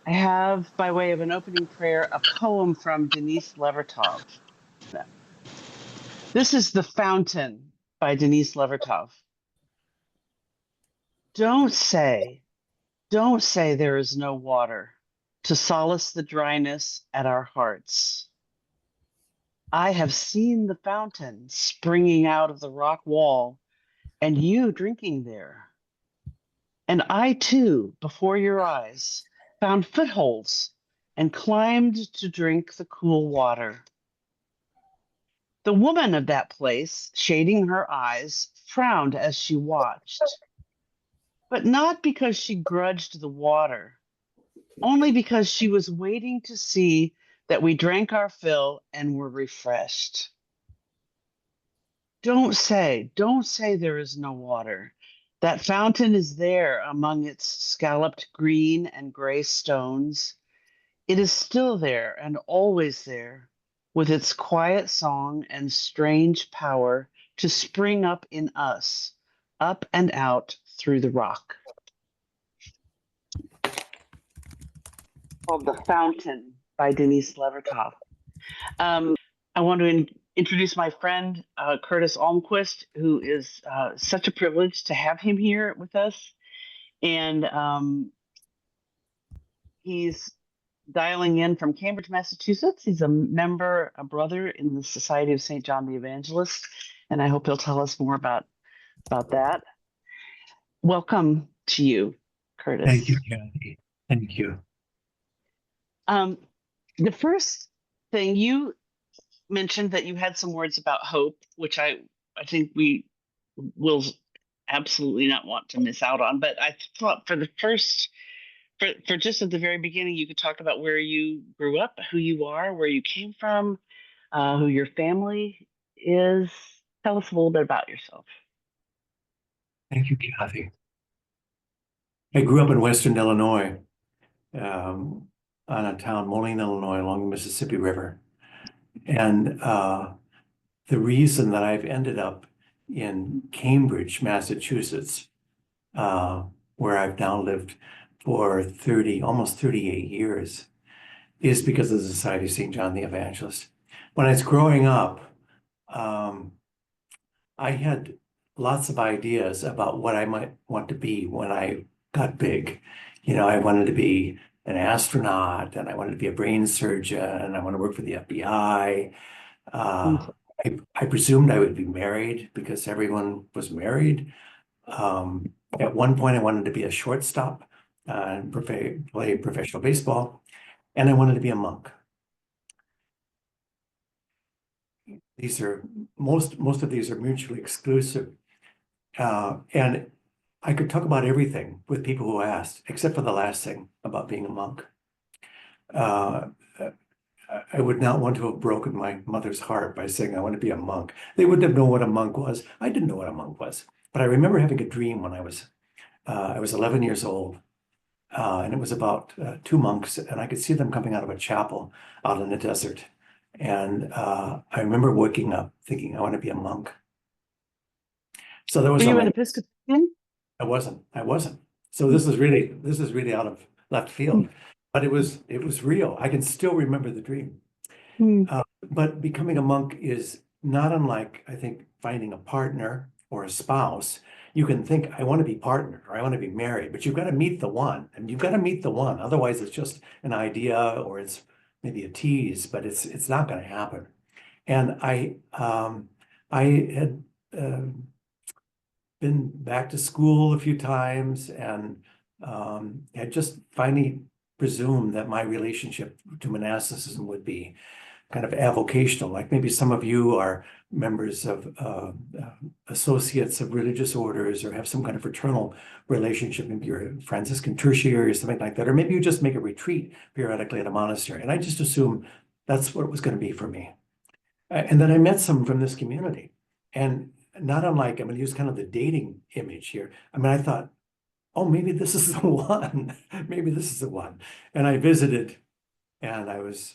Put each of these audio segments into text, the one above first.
I have, by way of an opening prayer, a poem from Denise Levertov. This is The Fountain by Denise Levertov. Don't say, don't say there is no water to solace the dryness at our hearts. I have seen the fountain springing out of the rock wall and you drinking there. And I too, before your eyes, found footholds and climbed to drink the cool water. The woman of that place, shading her eyes, frowned as she watched, but not because she grudged the water, only because she was waiting to see that we drank our fill and were refreshed. Don't say there is no water. That fountain is there among its scalloped green and gray stones. It is still there and always there, with its quiet song and strange power to spring up in us, up and out through the rock. Called The Fountain by Denise Levertov. I want to introduce my friend, Curtis Almquist, who is such a privilege to have him here with us. And he's dialing in from Cambridge, Massachusetts. He's a member, a brother in the Society of St. John the Evangelist, and I hope he'll tell us more about that. Welcome to you, Curtis. Thank you, Kathy. Thank you. The first thing you mentioned that you had some words about hope, which I think we will absolutely not want to miss out on. But I thought for the first for just at the very beginning, you could talk about where you grew up, who you are, where you came from, who your family is. Tell us a little bit about yourself. Thank you, Kathy. I grew up in Western Illinois, on a town, Moline, Illinois, along the Mississippi River. And the reason that I've ended up in Cambridge, Massachusetts, where I've now lived for almost 38 years, is because of the Society of St. John the Evangelist. When I was growing up, I had lots of ideas about what I might want to be when I got big. You know, I wanted to be an astronaut, and I wanted to be a brain surgeon, and I want to work for the FBI. I presumed I would be married because everyone was married. At one point, I wanted to be a shortstop and play professional baseball, and I wanted to be a monk. Most of these are mutually exclusive, and I could talk about everything with people who asked, except for the last thing about being a monk. I would not want to have broken my mother's heart by saying I want to be a monk. They wouldn't have known what a monk was. I didn't know what a monk was, but I remember having a dream when I was 11 years old, and it was about two monks, and I could see them coming out of a chapel out in the desert. And I remember waking up thinking, I want to be a monk. So there was Were you an Episcopalian? I wasn't. So this is really out of left field, but it was real. I can still remember the dream. But becoming a monk is not unlike, I think, finding a partner or a spouse. You can think, I want to be partnered or I want to be married, but you've got to meet the one, and you've got to meet the one. Otherwise, it's just an idea, or it's maybe a tease, but it's not going to happen. And I had been back to school a few times, and had just finally presumed that my relationship to monasticism would be kind of avocational. Like maybe some of you are members of associates of religious orders, or have some kind of fraternal relationship. Maybe you're a Franciscan tertiary or something like that, or maybe you just make a retreat periodically at a monastery. And I just assumed that's what it was going to be for me. And then I met some from this community, and not unlike, I'm going to use kind of the dating image here. I mean, I thought, oh, maybe this is the one. Maybe this is the one. And I visited, and I was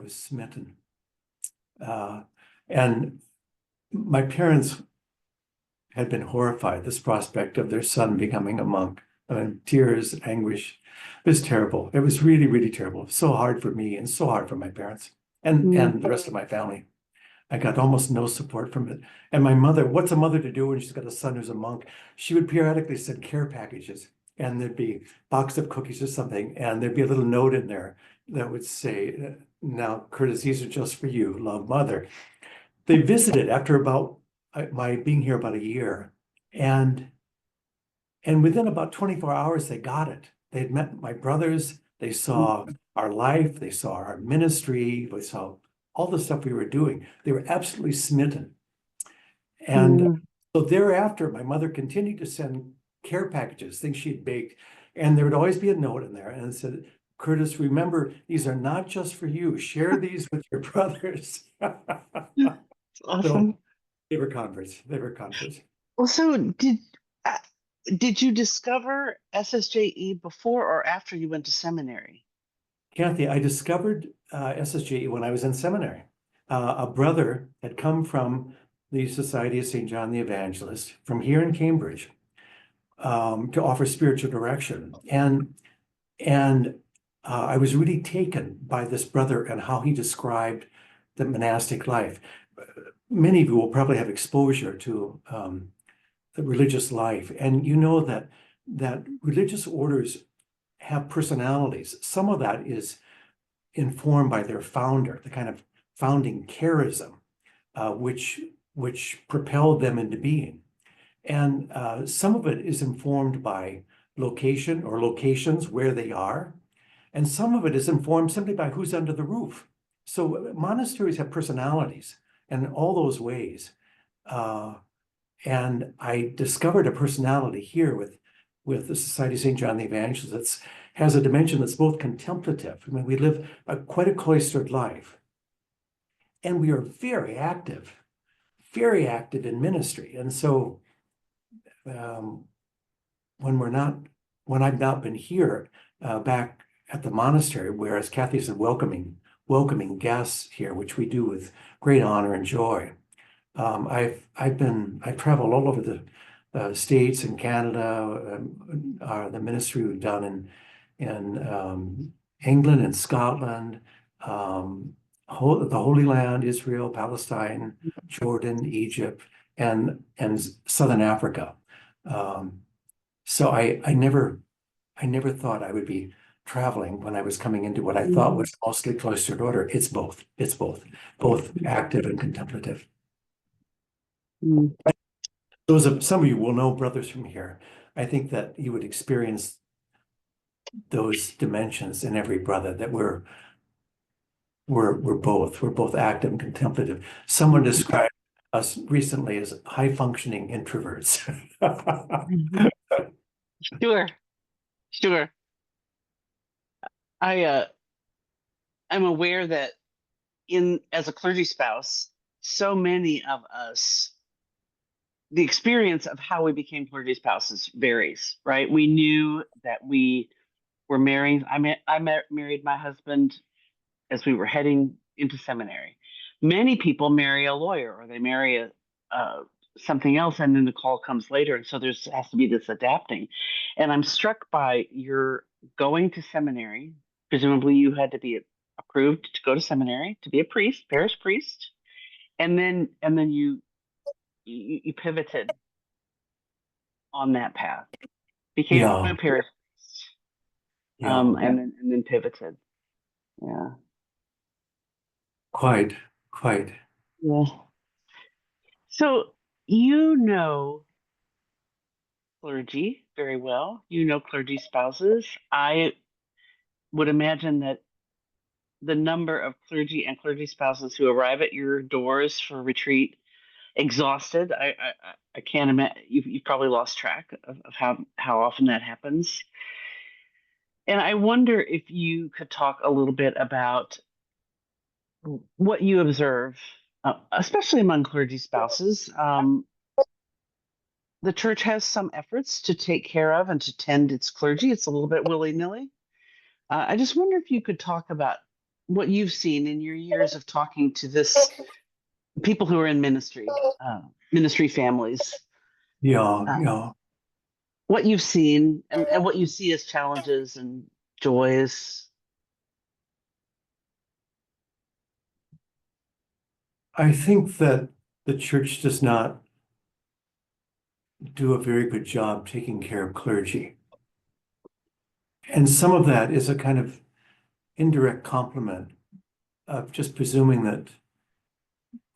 smitten. And my parents had been horrified, this prospect of their son becoming a monk. tears, anguish. It was terrible. It was really, really terrible. So hard for me and so hard for my parents and the rest of my family. I got almost no support from it. And my mother, what's a mother to do when she's got a son who's a monk? She would periodically send care packages, and there'd be a box of cookies or something, and there'd be a little note in there that would say, "Now, Curtis, these are just for you, love, mother." They visited after about my being here about a year, and within about 24 hours, they got it. They had met my brothers. They saw our life. They saw our ministry. They saw all the stuff we were doing. They were absolutely smitten. And Mm. so thereafter, my mother continued to send care packages, things she'd baked. And there would always be a note in there. And it said, "Curtis, remember, these are not just for you. Share these with your brothers." It's So awesome. they were converts. They were converts. Well, so uh, did you discover SSJE before or after you went to seminary? Kathy, I discovered SSJE when I was in seminary. A brother had come from the Society of St. John the Evangelist from here in Cambridge to offer spiritual direction. And I was really taken by this brother and how he described the monastic life. Many of you will probably have exposure to the religious life, and you know that religious orders have personalities. Some of that is informed by their founder, the kind of founding charism, which propelled them into being. And some of it is informed by location or locations where they are. And some of it is informed simply by who's under the roof. So monasteries have personalities in all those ways. And I discovered a personality here with the Society of St. John the Evangelist that has a dimension that's both contemplative. I mean, we live quite a cloistered life, and we are very active in ministry. And so um, when I've not been here back at the monastery, whereas Kathy said welcoming guests here, which we do with great honor and joy. I've traveled all over the States and Canada, the ministry we've done in England and Scotland, the Holy Land, Israel, Palestine, Jordan, Egypt, and Southern Africa. So I never thought I would be traveling when I was coming into what I thought was mostly cloistered order. It's both. It's both active and contemplative. Mm. Some of you will know brothers from here. I think that you would experience those dimensions in every brother, that we're both active and contemplative. Someone described us recently as high functioning introverts. Sure, sure. I I'm aware that in as a clergy spouse, so many of us, the experience of how we became clergy spouses varies, right? We knew that we were marrying. Married my husband as we were heading into seminary. Many people marry a lawyer or they marry uh, something else, and then the call comes later, and so there's has to be this adapting. And I'm struck by your going to seminary. Presumably, you had to be approved to go to seminary to be a priest, parish priest, and then you pivoted on that path, became Yeah, a parish priest, yeah, and then pivoted. Yeah, quite, quite. yeah. So you know clergy very well. You know clergy spouses. I would imagine that the number of clergy and clergy spouses who arrive at your doors for retreat exhausted, I can't imagine. You've probably lost track of how often that happens. And I wonder if you could talk a little bit about what you observe, especially among clergy spouses. The church has some efforts to take care of and to tend its clergy. It's a little bit willy nilly. I just wonder if you could talk about what you've seen in your years of talking to this people who are in ministry, ministry families. Yeah, Uh, yeah. what you've seen and what you see as challenges and joys. I think that the church does not do a very good job taking care of clergy. And some of that is a kind of indirect compliment of just presuming that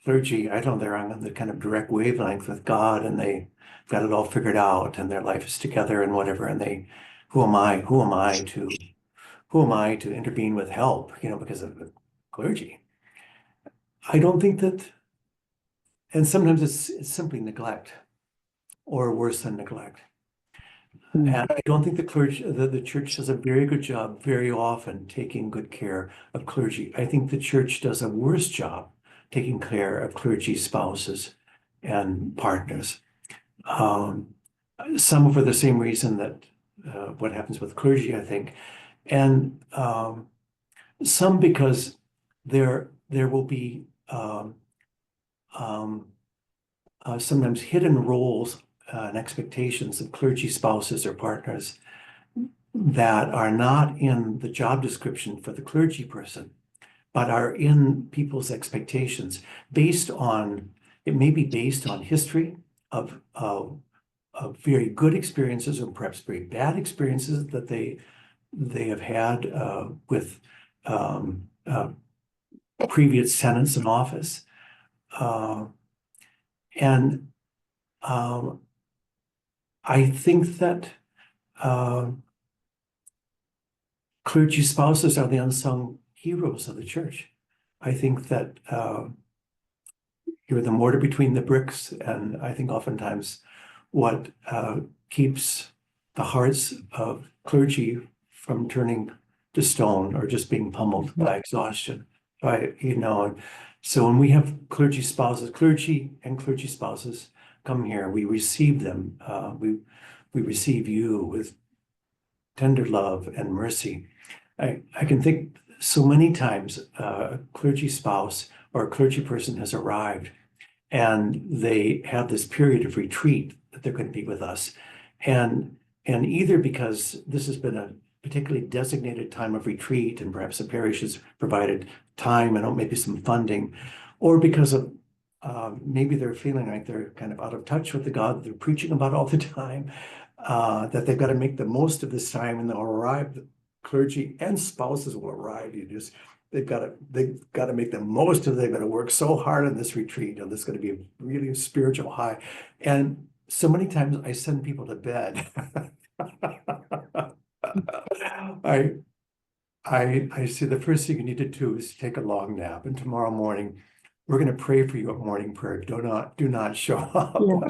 clergy, I don't know, they're on the kind of direct wavelength with God and they got it all figured out and their life is together and whatever. And they, who am I to intervene with help, because of the clergy? I don't think that, and sometimes it's simply neglect or worse than neglect. Mm. And I don't think the church does a very good job very often taking good care of clergy. I think the church does a worse job taking care of clergy spouses and partners. Um, some for the same reason that what happens with clergy, I think, and some because there will be um, sometimes hidden roles and expectations of clergy spouses or partners that are not in the job description for the clergy person, but are in people's expectations it may be based on history of very good experiences or perhaps very bad experiences that they have had with um, previous tenants in office. Uh, and I think that uh, clergy spouses are the unsung heroes of the church. I think that you're the mortar between the bricks, and I think oftentimes what keeps the hearts of clergy from turning to stone or just being pummeled by exhaustion. Right, so when we have clergy and clergy spouses come here, we receive them. We receive you with tender love and mercy. I can think so many times a clergy spouse or a clergy person has arrived and they have this period of retreat that they're going to be with us. And either because this has been a particularly designated time of retreat and perhaps the parish has provided time and maybe some funding, or because of maybe they're feeling like they're kind of out of touch with the God that they're preaching about all the time, that they've got to make the most of this time and they'll arrive, the clergy and spouses will arrive. They've got to make the most of it. They've got to work so hard on this retreat. And this is going to be a really spiritual high. And so many times I send people to bed. I I say the first thing you need to do is take a long nap. And tomorrow morning, we're going to pray for you at morning prayer. Do not show up. Yeah.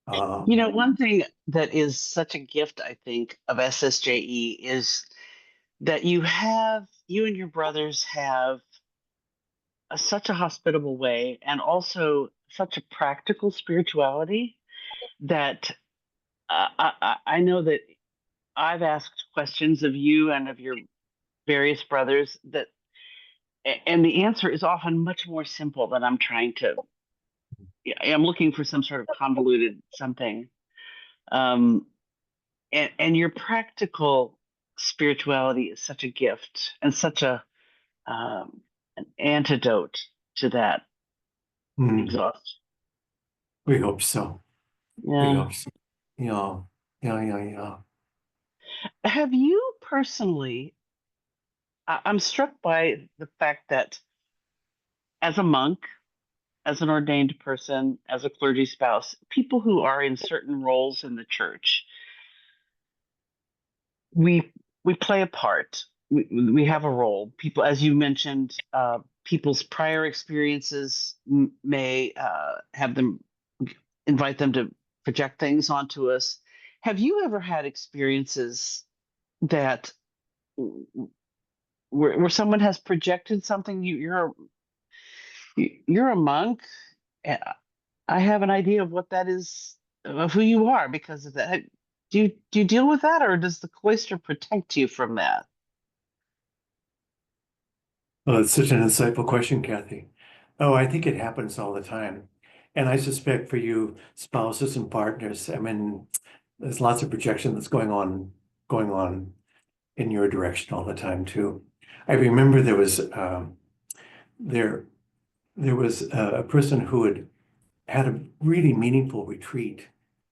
Um, One thing that is such a gift, I think, of SSJE is that you and your brothers have such a hospitable way and also such a practical spirituality that I know that I've asked questions of you and of your various brothers and the answer is often much more simple than I'm looking for some sort of convoluted something. Um, and your practical spirituality is such a gift and such an antidote to that hmm, exhaustion. we hope so. We Yeah. hope so. Yeah, yeah, yeah, yeah. Have you personally? I'm struck by the fact that as a monk, as an ordained person, as a clergy spouse, people who are in certain roles in the church, we we play a part. We have a role. People, as you mentioned, people's prior experiences may have them invite them to project things onto us. Have you ever had experiences that where someone has projected something? You're a monk. And I have an idea of what that is, of who you are because of that. Do you deal with that, or does the cloister protect you from that? Well, it's such an insightful question, Kathy. Oh, I think it happens all the time. And I suspect for you, spouses and partners, I mean, there's lots of projection that's going on in your direction all the time too. I remember there there was a person who had a really meaningful retreat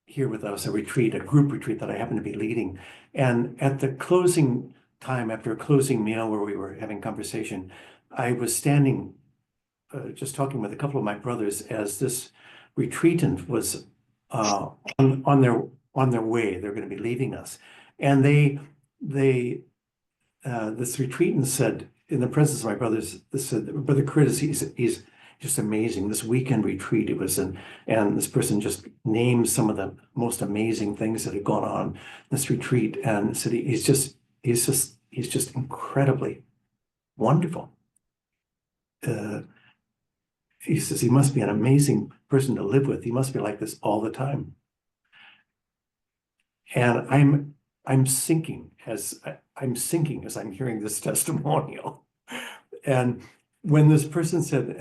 here with us, a group retreat that I happened to be leading. And at the closing time, after a closing meal where we were having conversation, I was standing just talking with a couple of my brothers as this retreatant was on their way. They're going to be leaving us, and they this retreatant said in the presence of my brothers, this said, Brother Curtis, he's just amazing. This weekend retreat, it was and this person just named some of the most amazing things that had gone on this retreat, and said he's just incredibly wonderful. He says he must be an amazing person to live with. He must be like this all the time. And I'm sinking as I'm hearing this testimonial. And when this person said,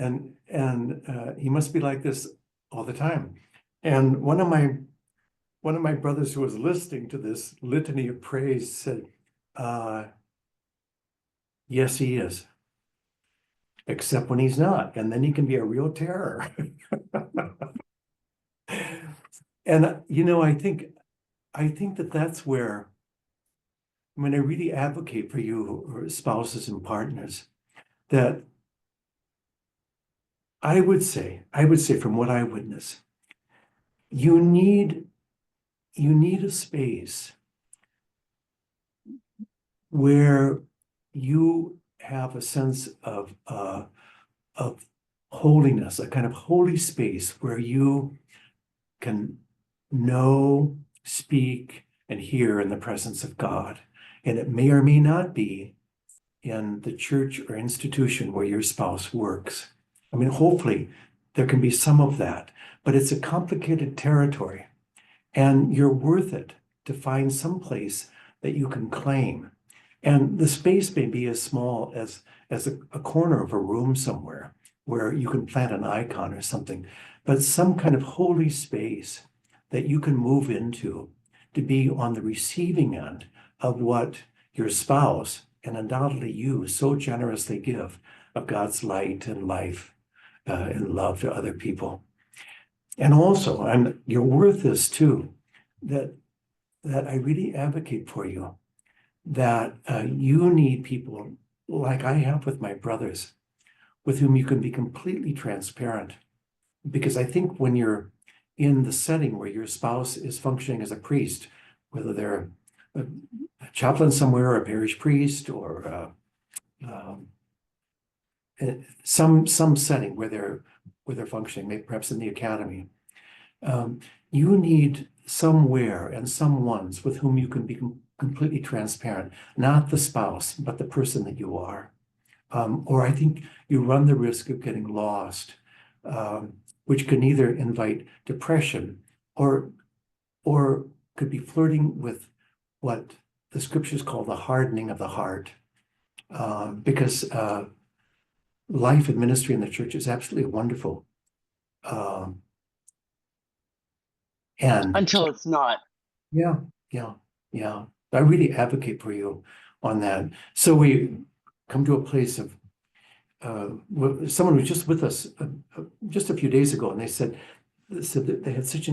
and he must be like this all the time. And one of my brothers who was listening to this litany of praise said, yes, he is, except when he's not. And then he can be a real terror. And, I think that that's where, when I really advocate for you or spouses and partners, that I would say from what I witness, you need a space where you have a sense of holiness, a kind of holy space where you can know, speak, and hear in the presence of God. And it may or may not be in the church or institution where your spouse works. I mean, hopefully there can be some of that, but it's a complicated territory, and you're worth it to find some place that you can claim. And the space may be as small as a corner of a room somewhere where you can plant an icon or something, but some kind of holy space that you can move into to be on the receiving end of what your spouse and undoubtedly you so generously give of God's light and life and love to other people. And also, you're worth this too, that I really advocate for you, that you need people like I have with my brothers, with whom you can be completely transparent. Because I think when you're in the setting where your spouse is functioning as a priest, whether they're a chaplain somewhere, or a parish priest, or some setting where they're functioning, maybe perhaps in the academy, you need somewhere and someones with whom you can be completely transparent, not the spouse, but the person that you are. Or I think you run the risk of getting lost, which can either invite depression or could be flirting with what the scriptures call the hardening of the heart. Because life and ministry in the church is absolutely wonderful. And Until it's not. yeah, yeah, yeah. I really advocate for you on that. So we come to a place of someone was just with us just a few days ago, and they said that they had such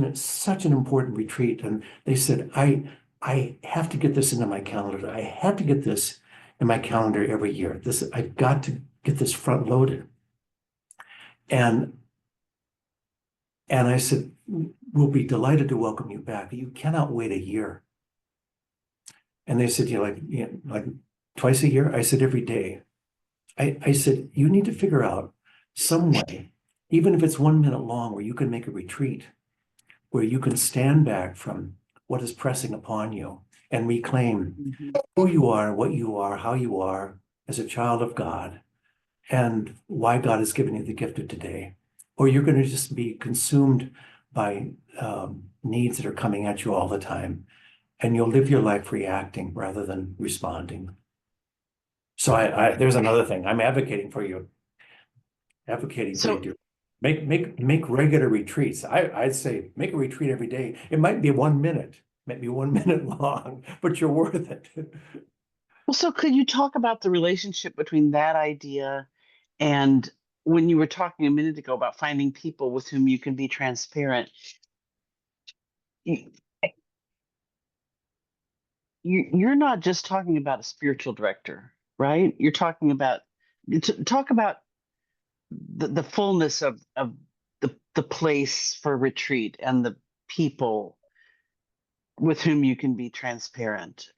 an important retreat, and they said, I have to get this into my calendar. I have to get this in my calendar every year. I've got to get this front loaded. And I said, we'll be delighted to welcome you back. You cannot wait a year. And they said, like twice a year? I said, every day. I said, you need to figure out some way, even if it's 1 minute long, where you can make a retreat, where you can stand back from what is pressing upon you and reclaim who you are, what you are, how you are as a child of God, and why God has given you the gift of today. Or you're going to just be consumed by needs that are coming at you all the time, and you'll live your life reacting rather than responding. So there's another thing I'm advocating for you. So To make regular retreats. I'd say make a retreat every day. It might be 1 minute. maybe 1 minute long, but you're worth it. Well, so could you talk about the relationship between that idea and when you were talking a minute ago about finding people with whom you can be transparent? You, you're not just talking about a spiritual director, right? You're talking about talk about the fullness of the place for retreat and the people with whom you can be transparent.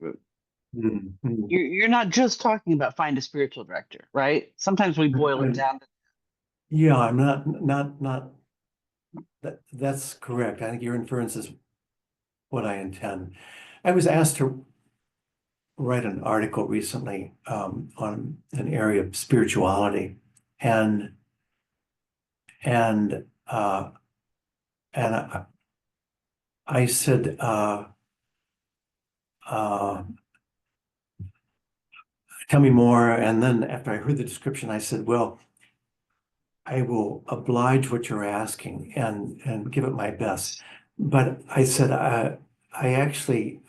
Mhm. You're not just talking about find a spiritual director, right? Sometimes we boil it And down to yeah, I'm not that's correct. I think your inference is what I intend. I was asked to write an article recently on an area of spirituality, and and uh, and I said, uh, "Tell me more." And then after I heard the description, I said, "Well, I will oblige what you're asking and give it my best." But I said, I actually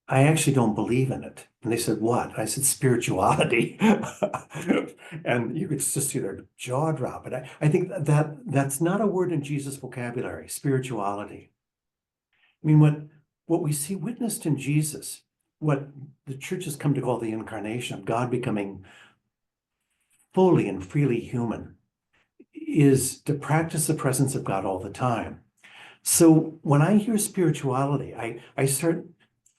I actually don't believe in it." And they said, "What?" I said, "Spirituality." And you could just see their jaw drop. And I think that's not a word in Jesus' vocabulary, spirituality. I mean, what we see witnessed in Jesus, what the church has come to call the incarnation of God becoming fully and freely human, is to practice the presence of God all the time. So when I hear spirituality, I start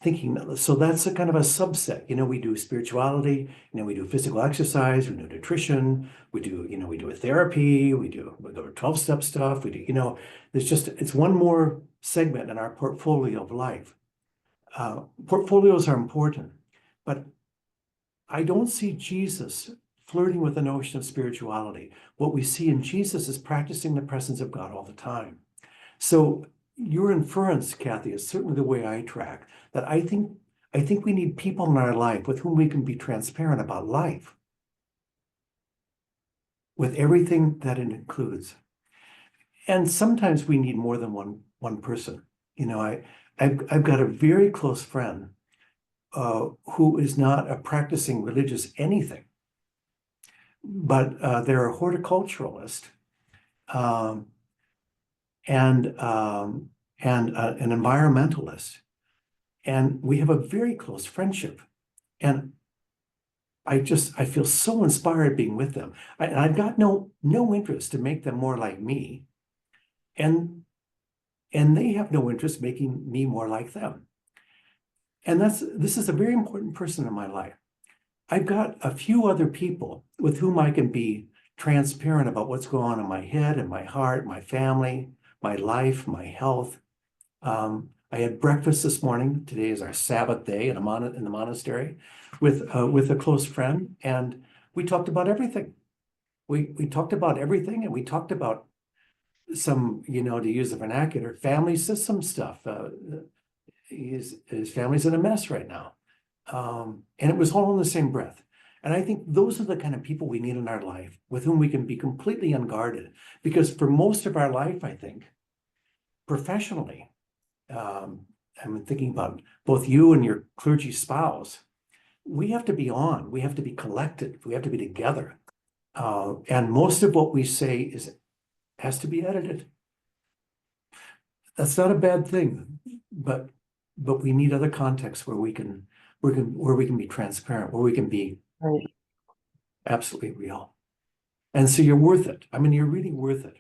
thinking, so that's a kind of a subset. We do spirituality, we do physical exercise, we do nutrition, we do a therapy, we go 12-step stuff, it's one more segment in our portfolio of life. Portfolios are important, but I don't see Jesus flirting with the notion of spirituality. What we see in Jesus is practicing the presence of God all the time. So your inference, Kathy, is certainly the way I track, that I think we need people in our life with whom we can be transparent about life, with everything that it includes. And sometimes we need more than one person. I've got a very close friend who is not a practicing religious anything, but they're a horticulturalist, um, and an environmentalist. And we have a very close friendship. And I feel so inspired being with them. And I've got no interest to make them more like me. And they have no interest making me more like them. And this is a very important person in my life. I've got a few other people with whom I can be transparent about what's going on in my head and my heart, my family, my life, my health. I had breakfast this morning. Today is our Sabbath day in the monastery with a close friend, and we talked about everything. We talked about everything, and we talked about some, to use the vernacular, family system stuff. His family's in a mess right now, and it was all in the same breath. And I think those are the kind of people we need in our life with whom we can be completely unguarded, because for most of our life, I think, professionally, um, I'm thinking about both you and your clergy spouse. We have to be on, we have to be collected, we have to be together. And most of what we say has to be edited. That's not a bad thing, but we need other contexts where we can be transparent, where we can be right. absolutely real. And so you're worth it. I mean, you're really worth it.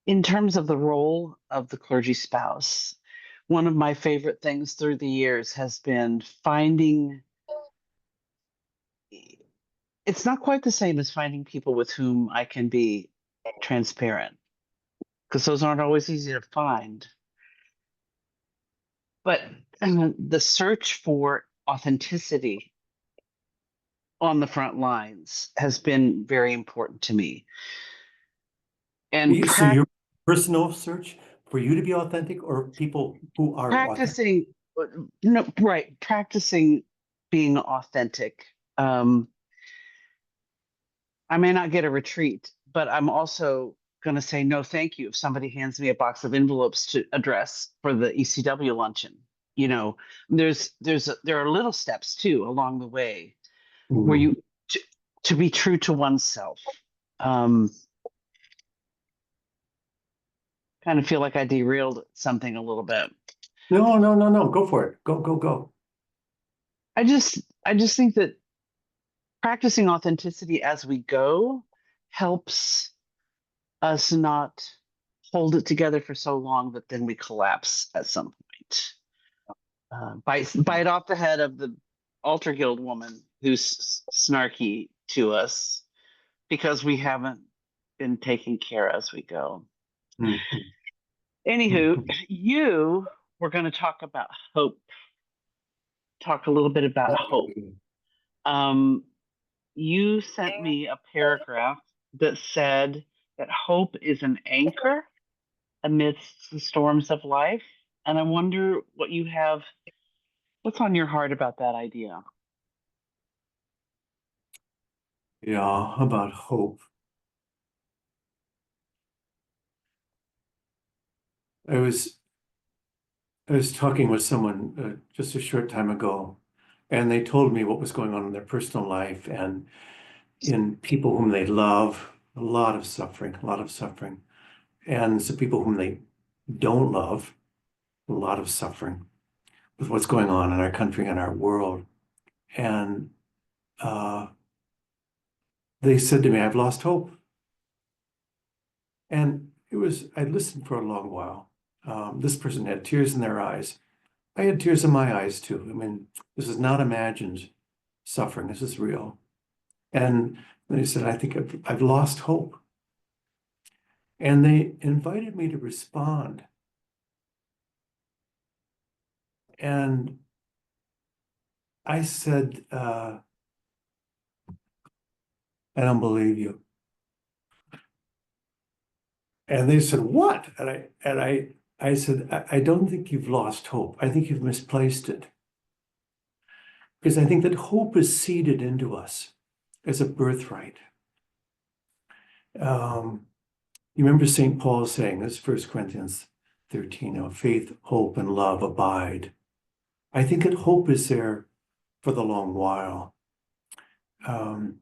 In terms of the role of the clergy spouse, one of my favorite things through the years has been finding it's not quite the same as finding people with whom I can be transparent because those aren't always easy to find. But the search for authenticity on the front lines has been very important to me. And So your personal search for you to be authentic, or people who are authentic? practicing, no, right, practicing being authentic. I may not get a retreat but I'm also going to say no thank you if somebody hands me a box of envelopes to address for the ECW luncheon. You know, there are little steps too along the way where Mm. you to be true to oneself. Um, Kind of feel like I derailed something a little bit. No, no, no, no. Go for it. Go, go, go. I just think that practicing authenticity as we go helps us not hold it together for so long that then we collapse at some point. Bite off the head of the altar guild woman who's snarky to us because we haven't been taken care as we go. Mhm. Anywho, Mhm. you were going to talk about hope, talk a little bit about hope. Um, you sent me a paragraph that said that hope is an anchor amidst the storms of life. And I wonder what's on your heart about that idea? Yeah, about hope. I was I was talking with someone just a short time ago, and they told me what was going on in their personal life and in people whom they love, a lot of suffering, a lot of suffering. And some people whom they don't love, a lot of suffering with what's going on in our country and our world. And uh, they said to me, I've lost hope. And I listened for a long while. This person had tears in their eyes. I had tears in my eyes too. I mean, this is not imagined suffering. This is real. And they said, I think I've lost hope. And they invited me to respond. And I said, I don't believe you. And they said, what? I said, I don't think you've lost hope. I think you've misplaced it. Because I think that hope is seeded into us as a birthright. Um, you remember St. Paul saying this, 1 Corinthians 13, faith, hope, and love abide. I think that hope is there for the long while. Um,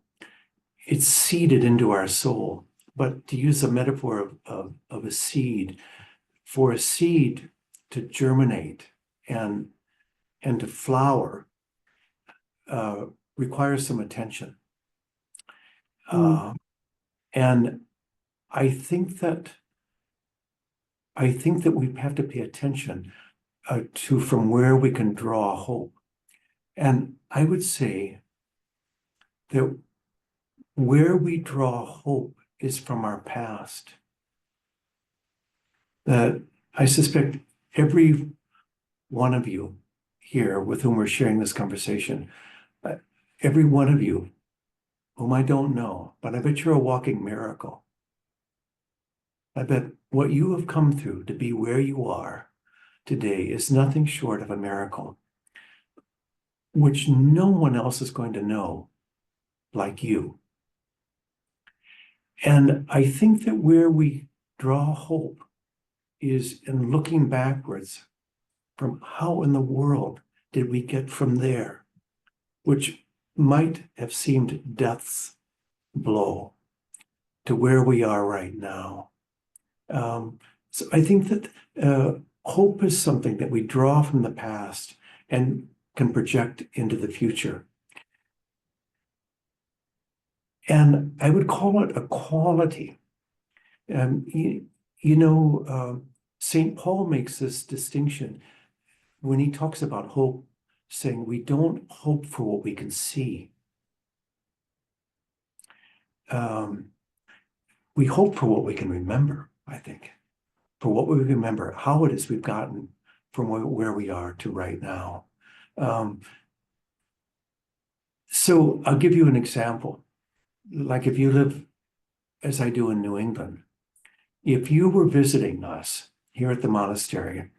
it's seeded into our soul. But to use a metaphor of a seed, for a seed to germinate and to flower uh, requires some attention. Mm, Um, and I think that we have to pay attention to from where we can draw hope. And I would say that where we draw hope is from our past. That I suspect every one of you here with whom we're sharing this conversation, uh, every one of you whom I don't know, but I bet you're a walking miracle. I bet what you have come through to be where you are today is nothing short of a miracle, which no one else is going to know like you. And I think that where we draw hope is in looking backwards from how in the world did we get from there, which might have seemed death's blow, to where we are right now. Um, so I think that hope is something that we draw from the past and can project into the future. And I would call it a quality. Um, you, you know, St. Paul makes this distinction when he talks about hope, saying we don't hope for what we can see. Um, we hope for what we can remember, I think, for what we remember, how it is we've gotten from where we are to right now. Um, so I'll give you an example. Like if you live, as I do in New England, if you were visiting us here at the monastery,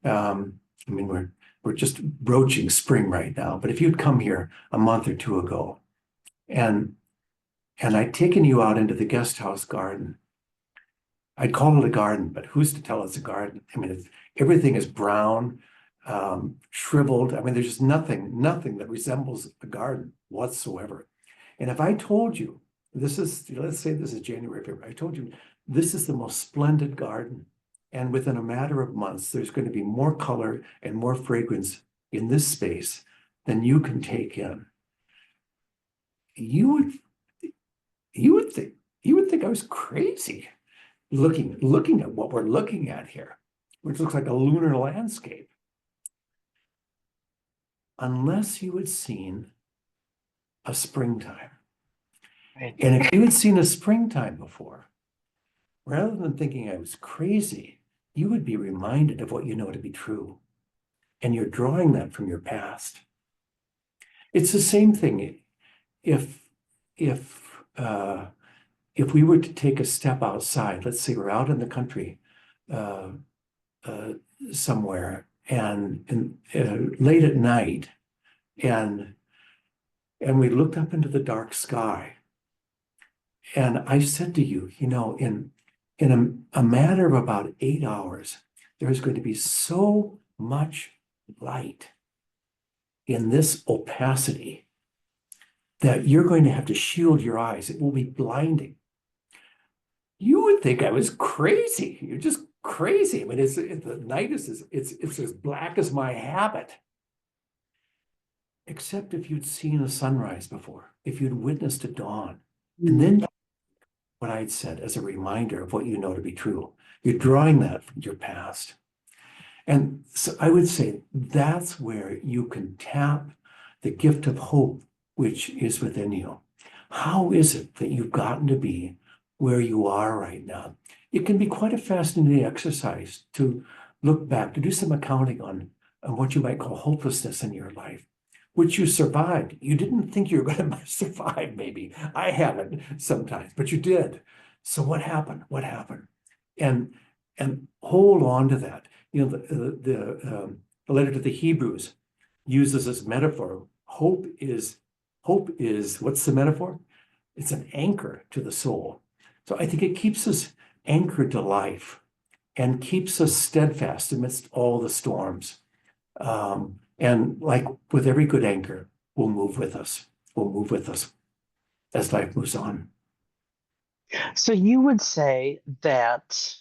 I mean, we're just broaching spring right now, but if you'd come here a month or two ago and and I'd taken you out into the guest house garden. I'd call it a garden, but who's to tell it's a garden? I mean, everything is brown, shriveled. I mean, there's just nothing that resembles a garden whatsoever. And if I told you, let's say this is January, February, I told you this is the most splendid garden. And within a matter of months, there's going to be more color and more fragrance in this space than you can take in. You would, you would think, you would think I was crazy looking at what we're looking at here, which looks like a lunar landscape. Unless you had seen a springtime. Right. And if you had seen a springtime before, rather than thinking I was crazy, you would be reminded of what you know to be true. And you're drawing that from your past. It's the same thing if we were to take a step outside, let's say we're out in the country uh, uh, somewhere and late at night, and we looked up into the dark sky, and I said to you, in a matter of about 8 hours, there's going to be so much light in this opacity that you're going to have to shield your eyes. It will be blinding. You would think I was crazy. You're just crazy. I mean, the night is it's as black as my habit. Except if you'd seen a sunrise before, if you'd witnessed a dawn, and then what I'd said as a reminder of what you know to be true. You're drawing that from your past. And so I would say that's where you can tap the gift of hope, which is within you. How is it that you've gotten to be where you are right now? It can be quite a fascinating exercise to look back, to do some accounting on what you might call hopelessness in your life, which you survived. You didn't think you were going to survive, maybe. I haven't sometimes, but you did. So what happened? What happened? And hold on to that. The letter to the Hebrews uses this metaphor. Hope is what's the metaphor? It's an anchor to the soul. So I think it keeps us anchored to life and keeps us steadfast amidst all the storms. And like with every good anchor, will move with us. Will move with us as life moves on. So you would say that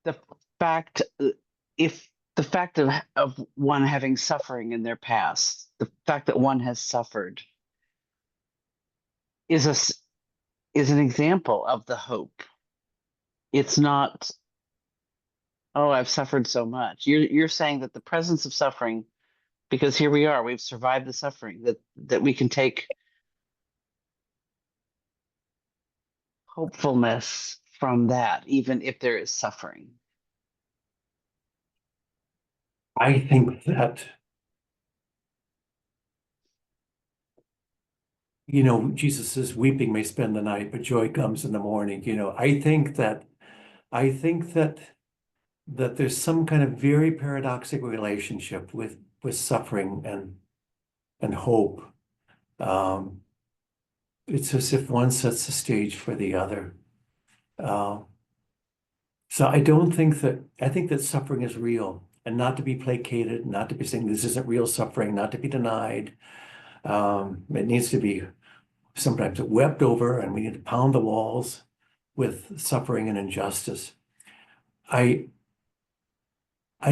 the fact, if the fact of one having suffering in their past, the fact that one has suffered is is an example of the hope. It's not, oh, I've suffered so much. You're saying that the presence of suffering, because here we are, we've survived the suffering, that we can take hopefulness from that, even if there is suffering. I think that, Jesus says, weeping may spend the night, but joy comes in the morning. I think that there's some kind of very paradoxical relationship with suffering and hope. Um, it's as if one sets the stage for the other. Uh, so I think that suffering is real and not to be placated, not to be saying this isn't real suffering, not to be denied. It needs to be sometimes wept over, and we need to pound the walls with suffering and injustice. I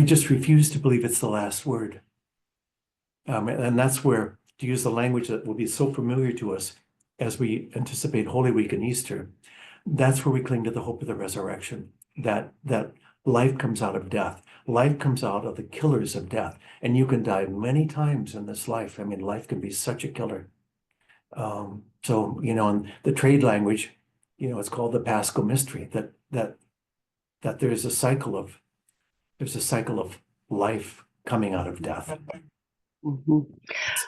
just refuse to believe it's the last word. And that's where, to use the language that will be so familiar to us as we anticipate Holy Week and Easter, that's where we cling to the hope of the resurrection, that life comes out of death. Life comes out of the killers of death. And you can die many times in this life. I mean, life can be such a killer. So, in the trade language, it's called the Paschal mystery, that there's a cycle of life coming out of death. Mhm.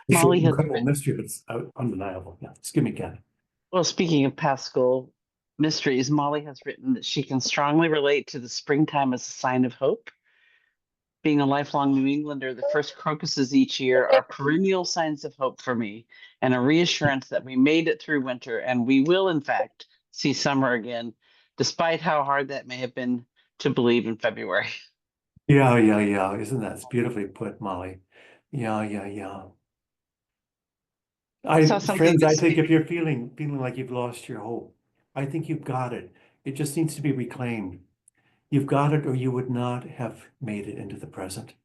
It's an Molly has incredible written, mystery, but it's undeniable. Yeah, just give me again. well, speaking of Paschal mysteries, Molly has written that she can strongly relate to the springtime as a sign of hope. Being a lifelong New Englander, the first crocuses each year are perennial signs of hope for me and a reassurance that we made it through winter and we will, in fact, see summer again, despite how hard that may have been to believe in February. Yeah, yeah, yeah. Isn't that beautifully put, Molly? Yeah, yeah, yeah. I saw something Friends, I this think week. if you're feeling like you've lost your hope, I think you've got it. It just needs to be reclaimed. You've got it, or you would not have made it into the present,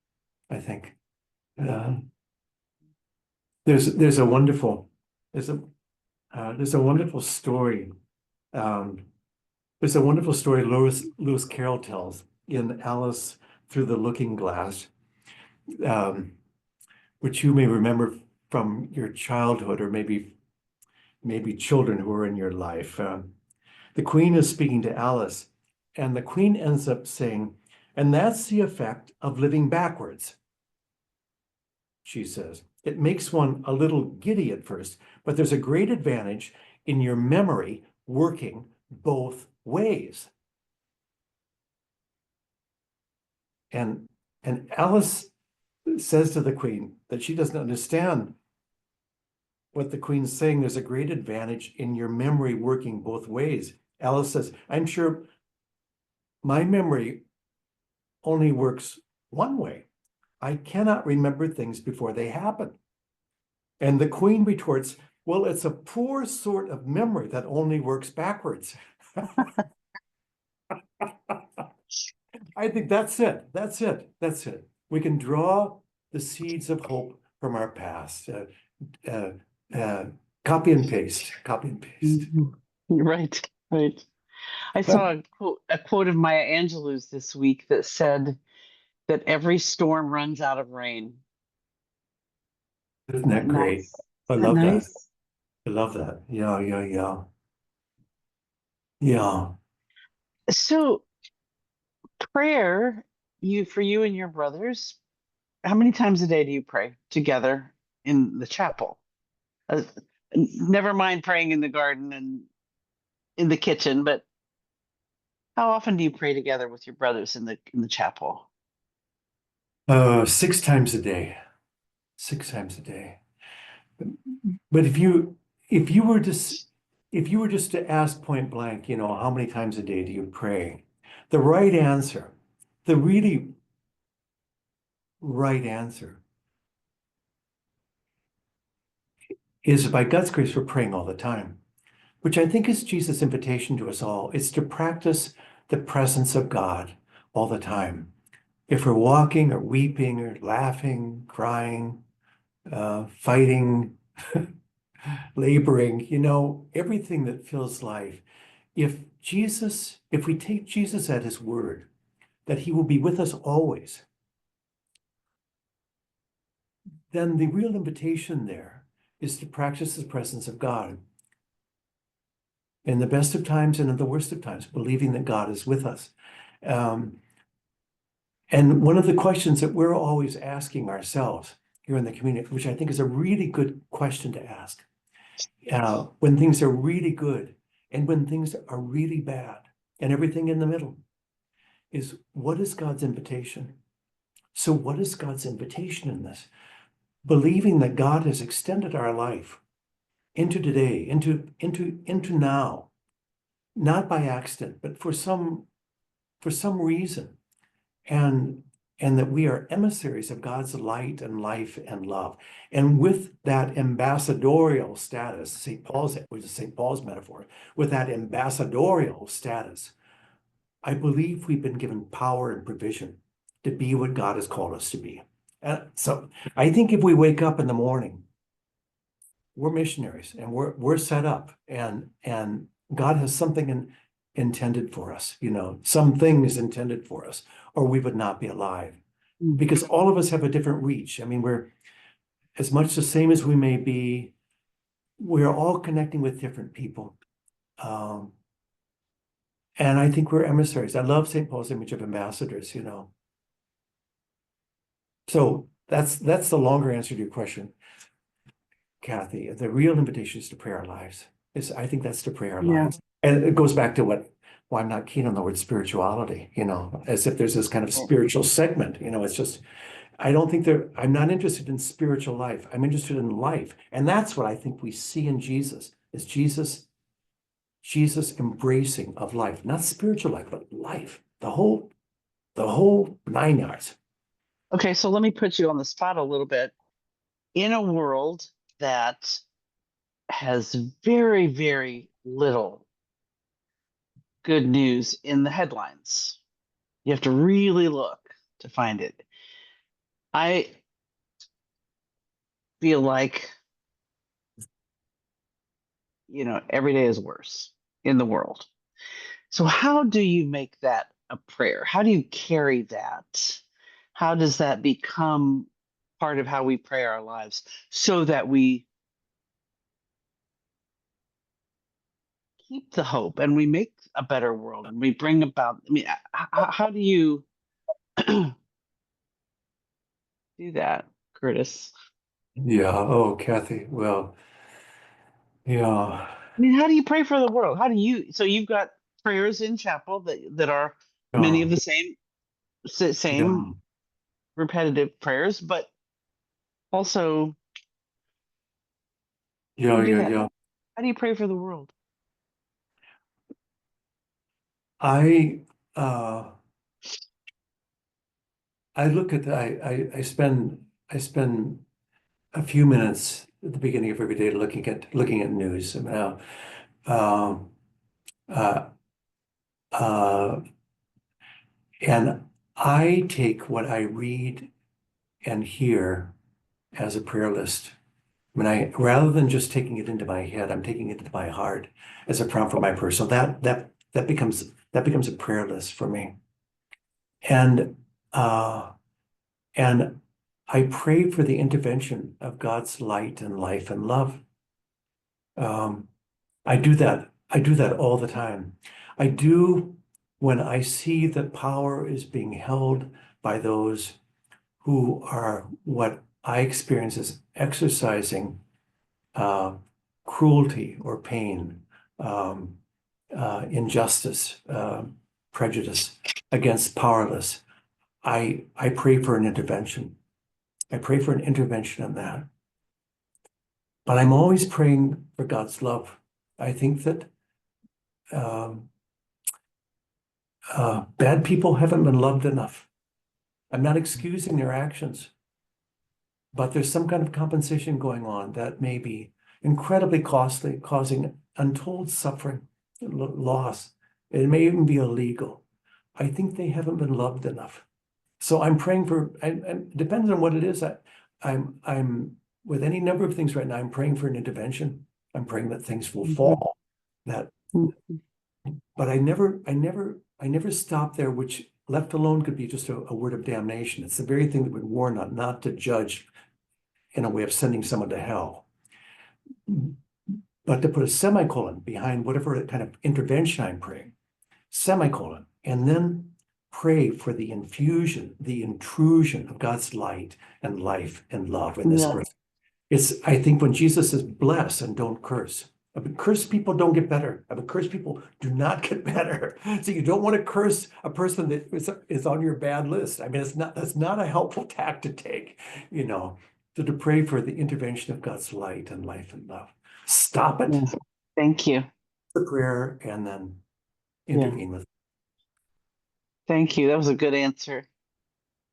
I think. Um, there's a wonderful there's a there's a wonderful story. Um, there's a wonderful story Lewis Carroll tells in Alice Through the Looking Glass, um, which you may remember from your childhood, or maybe children who were in your life. The Queen is speaking to Alice, and the Queen ends up saying, "And that's the effect of living backwards," she says. "It makes one a little giddy at first, but there's a great advantage in your memory working both ways." And Alice says to the Queen that she doesn't understand what the Queen's saying. There's a great advantage in your memory working both ways. Alice says, "I'm sure my memory only works one way. I cannot remember things before they happen." And the Queen retorts, "Well, it's a poor sort of memory that only works backwards." I think that's it. That's it. That's it. We can draw the seeds of hope from our past. Uh, uh, Copy and paste. Copy and paste. Mhm. Right, right. I saw a quote of Maya Angelou's this week that said that every storm runs out of rain. Isn't Isn't that that great? nice? I Isn't that love that. nice? I love that. Yeah, yeah, yeah. Yeah. So prayer, for you and your brothers, how many times a day do you pray together in the chapel? Uh, Never mind praying in the garden and in the kitchen, but how often do you pray together with your brothers in the chapel? 6 times a day. 6 times a day. But if you were just to ask point blank, how many times a day do you pray? The right answer, the really right answer is, by God's grace, we're praying all the time, which I think is Jesus' invitation to us all. It's to practice the presence of God all the time. If we're walking or weeping or laughing, crying, fighting, laboring, everything that fills life. If we take Jesus at his word, that he will be with us always, then the real invitation there is to practice the presence of God in the best of times and in the worst of times, believing that God is with us. Um, and one of the questions that we're always asking ourselves here in the community, which I think is a really good question to ask, when things are really good and when things are really bad and everything in the middle, is what is God's invitation? So what is God's invitation in this? Believing that God has extended our life into today, into now, not by accident, but for some reason, and that we are emissaries of God's light and life and love. And with that ambassadorial status, which is St. Paul's metaphor, with that ambassadorial status, I believe we've been given power and provision to be what God has called us to be. So I think if we wake up in the morning, we're missionaries and we're set up, and God has something intended for us, something is intended for us, or we would not be alive. Mhm. Because all of us have a different reach. I mean, we're as much the same as we may be, we're all connecting with different people. Um, and I think we're emissaries. I love St. Paul's image of ambassadors. So that's the longer answer to your question, Kathy. The real invitation is to pray our lives. I think that's to pray our Yeah. lives. And it goes back to what well, I'm not keen on the word spirituality, as if there's this kind of spiritual segment, it's just, I don't think I'm not interested in spiritual life. I'm interested in life. And that's what I think we see in Jesus, is Jesus embracing of life, not spiritual life, but life, the whole 9 yards. Okay, so let me put you on the spot a little bit. In a world that has very, very little good news in the headlines, you have to really look to find it. I feel like, every day is worse in the world. So, how do you make that a prayer? How do you carry that? How does that become part of how we pray our lives so that we keep the hope and we make a better world and we bring about? I mean, how do you do that, Curtis? Yeah. Oh, Kathy. Well, yeah. I mean, how do you pray for the world? How do you? So you've got prayers in chapel that are many of Oh, the same yeah. repetitive prayers, but also how do Yeah. you do Yeah. that? Yeah. How do you pray for the world? I, uh, I look at, I spend a few minutes at the beginning of every day looking at news. And now, um, uh, uh, and I take what I read and hear as a prayer list. I mean, rather than just taking it into my head, I'm taking it into my heart as a prompt for my prayer. So that becomes a prayer list for me. And uh, and I pray for the intervention of God's light and life and love. Um, I do that. I do that all the time. I do when I see that power is being held by those who are what I experience as exercising uh, cruelty or pain, um, injustice, prejudice against powerless. I pray for an intervention. I pray for an intervention in that. But I'm always praying for God's love. I think that um, bad people haven't been loved enough. I'm not excusing their actions, but there's some kind of compensation going on that may be incredibly costly, causing untold suffering, loss. It may even be illegal. I think they haven't been loved enough. So I'm praying for, and depends on what it is. I'm with any number of things right now. I'm praying for an intervention. I'm praying that things will Mhm. fall. That, Mhm. but I never stop there. Which left alone could be just a word of damnation. It's the very thing that would warn not to judge in a way of sending someone to hell, but to put a semicolon behind whatever kind of intervention I'm praying, semicolon, and then pray for the infusion, the intrusion of God's light and life and love in this Yeah. earth. I think when Jesus says bless and don't curse. But cursed people don't get better. But cursed people do not get better. So you don't want to curse a person that is on your bad list. I mean, that's not a helpful tack to take, you know. So to pray for the intervention of God's light and life and love. Stop it, Yes. Thank you. the prayer, and then Yeah. intervene with. Thank you. That was a good answer.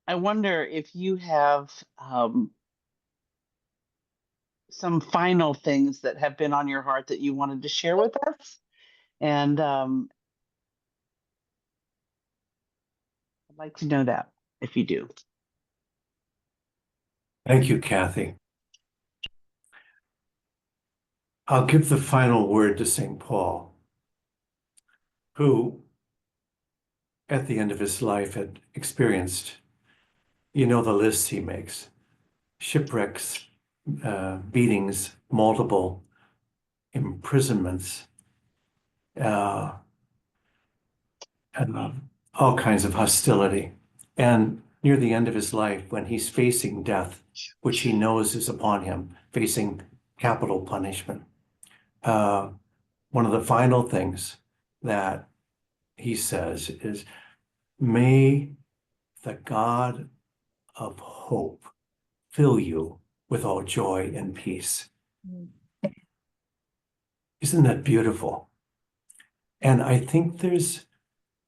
I wonder if you have some final things that have been on your heart that you wanted to share with us. And I'd like to know that if you do. Thank you, Kathy. I'll give the final word to St. Paul, who at the end of his life had experienced, the lists he makes: shipwrecks, beatings, multiple imprisonments, uh, and all kinds of hostility. And near the end of his life, when he's facing death, which he knows is upon him, facing capital punishment, uh, one of the final things that he says is, may the God of hope fill you with all joy and peace. Isn't that beautiful? And I think there's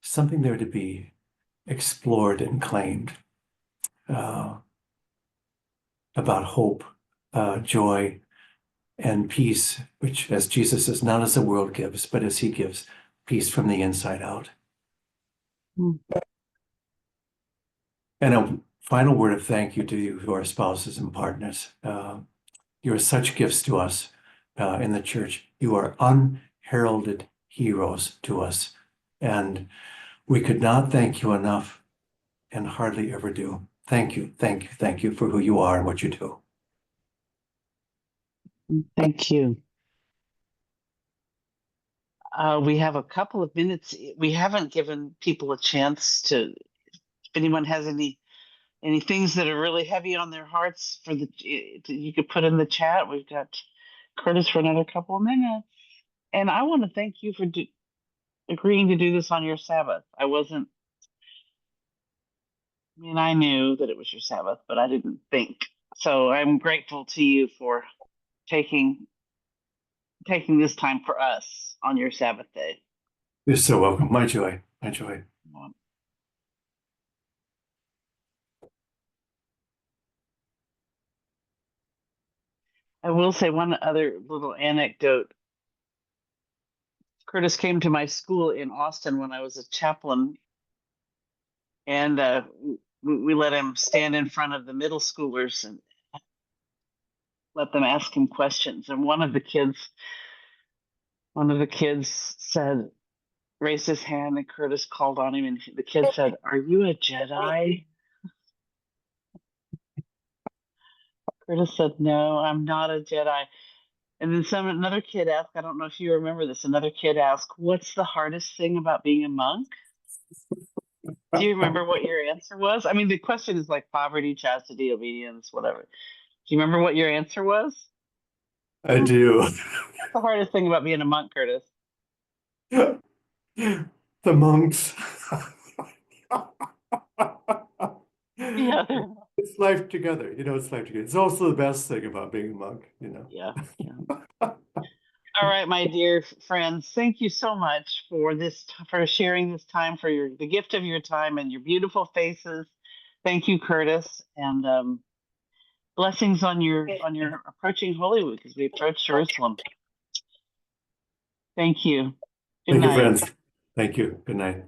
something there to be explored and claimed about hope, joy, and peace, which, as Jesus says, not as the world gives, but as he gives, peace from the inside out. Mm. And a final word of thank you to you, to our spouses and partners. You are such gifts to us in the church. You are unheralded heroes to us. And we could not thank you enough and hardly ever do. Thank you, thank you, thank you for who you are and what you do. Thank you. We have a couple of minutes. We haven't given people a chance to, if anyone has any things that are really heavy on their hearts for you could put in the chat. We've got Curtis for another couple of minutes. And I want to thank you for agreeing to do this on your Sabbath. I mean, I knew that it was your Sabbath, but I didn't think. So I'm grateful to you for taking this time for us on your Sabbath day. You're so welcome. My joy, my joy. I will say one other little anecdote. Curtis came to my school in Austin when I was a chaplain, and we let him stand in front of the middle schoolers and let them ask him questions. And one of the kids said, raised his hand, and Curtis called on him, and the kid said, "Are you a Jedi?" Curtis said, "No, I'm not a Jedi." And then another kid asked, I don't know if you remember this, another kid asked, "What's the hardest thing about being a monk?" Do you remember what your answer was? I mean, the question is like poverty, chastity, obedience, whatever. Do you remember what your answer was? I do. What's the hardest thing about being a monk, Curtis? The monks. Yeah. It's life together, it's life together. It's also the best thing about being a monk. Yeah. Yeah. All right, my dear friends, thank you so much for for sharing this time, for the gift of your time and your beautiful faces. Thank you, Curtis, and blessings on your approaching Holy Week as we approach Jerusalem. Thank you. Good Thank you, night. friends. Thank you. Good night.